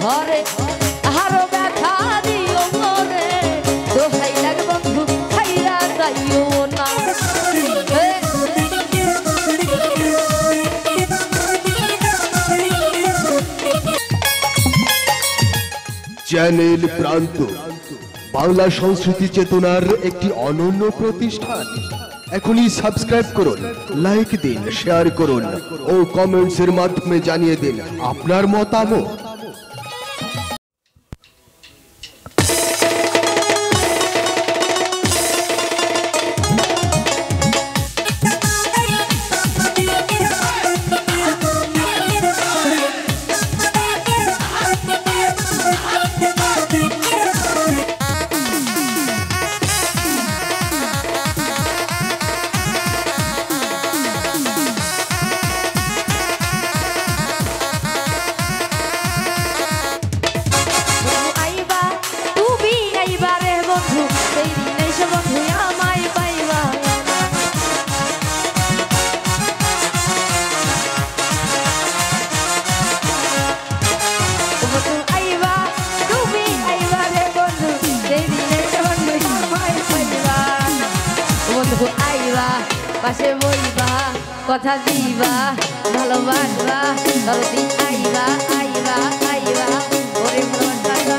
ধরে আরো ব্যথা দিও মরে দোহাই লাগে বন্ধু খাইয়া যাইও না চ্যানেল প্রান্ত বাংলা সংস্কৃতি চেতনার একটি অনন্য প্রতিষ্ঠান। এখনই সাবস্ক্রাইব করুন, লাইক দিন, শেয়ার করুন ও কমেন্টসের মাধ্যমে জানিয়ে দিন আপনার মতামত। পাশে বইবা কথা দিবা ভালোবাসবা তরদিন আইবা আইবা আইবা ওরে ভালোবাসবা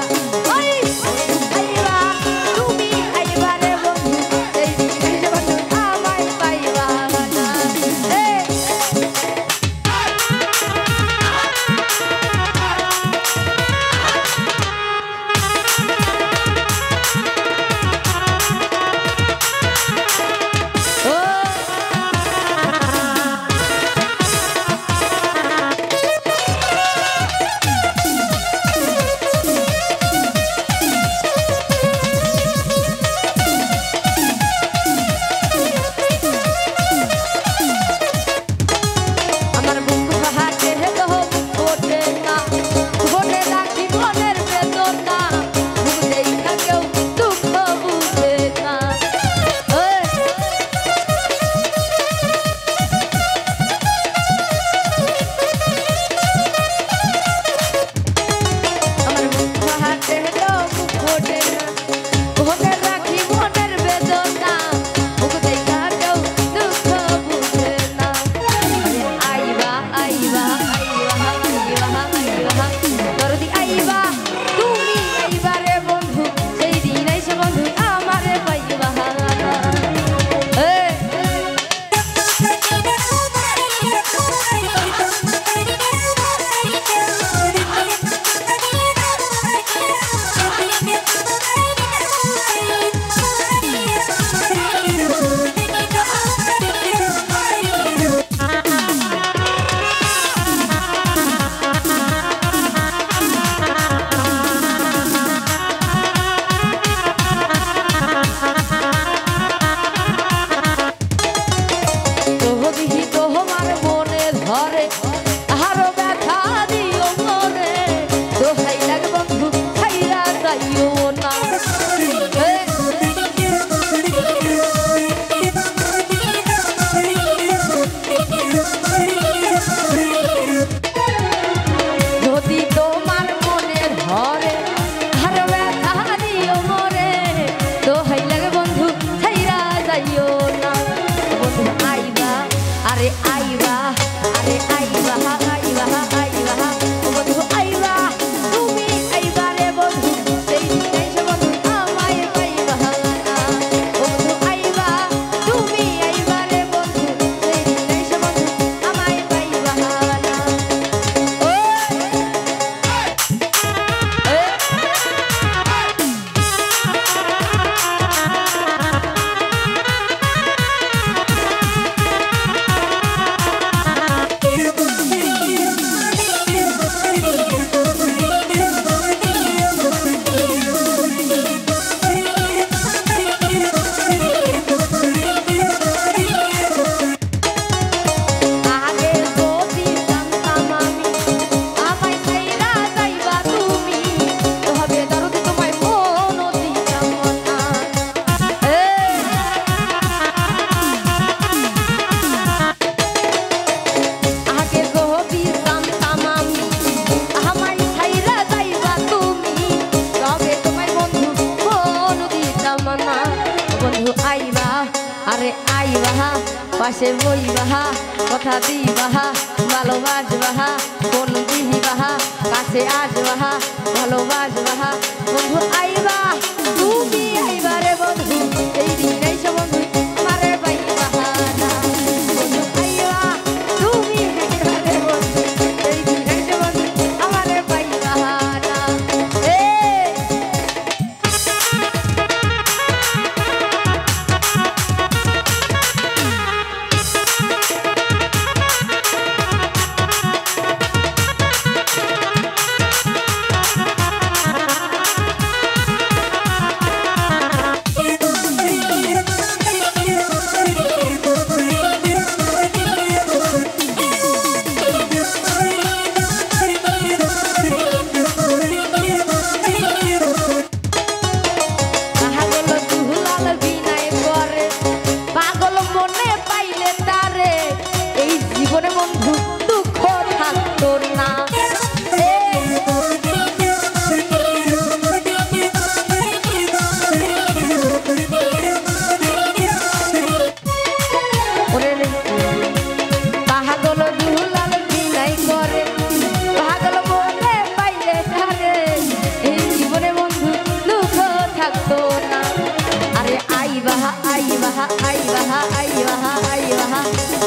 পাশে বইবাহা কথা দিবাহা ভালোবাসবাহা কোন দিবাহা কাছে আসবাহা ভালোবাসবাহা বন্ধু আইবা তুমি আইবা রে বন্ধু এই দিন এসে বন্ধু আমারে পাইবাহা না বন্ধু আইবা তুমি আইবা রে বন্ধু এই দিন এসে বন্ধু আমারে পাইবাহা না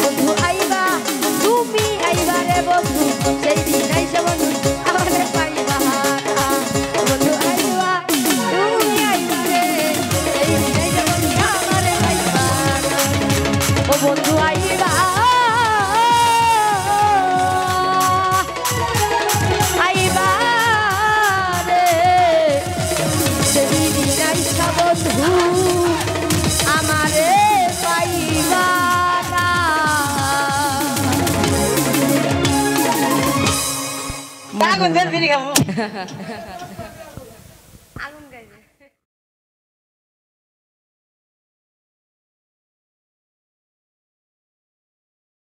বন্ধু আইবা তুমি আইবা রে বন্ধু সেই দিন আইসা বন্ধু আমারে পাইবাহা না বন্ধু আইবা তুমি আইবা রে সেই দিন আইসা বন্ধু আমারে পাইবাহা না ও বন্ধু আইবা আইবা রে সেই দিন আইসা বন্ধু আমারে পাইবা Aku nggak bisa kamu.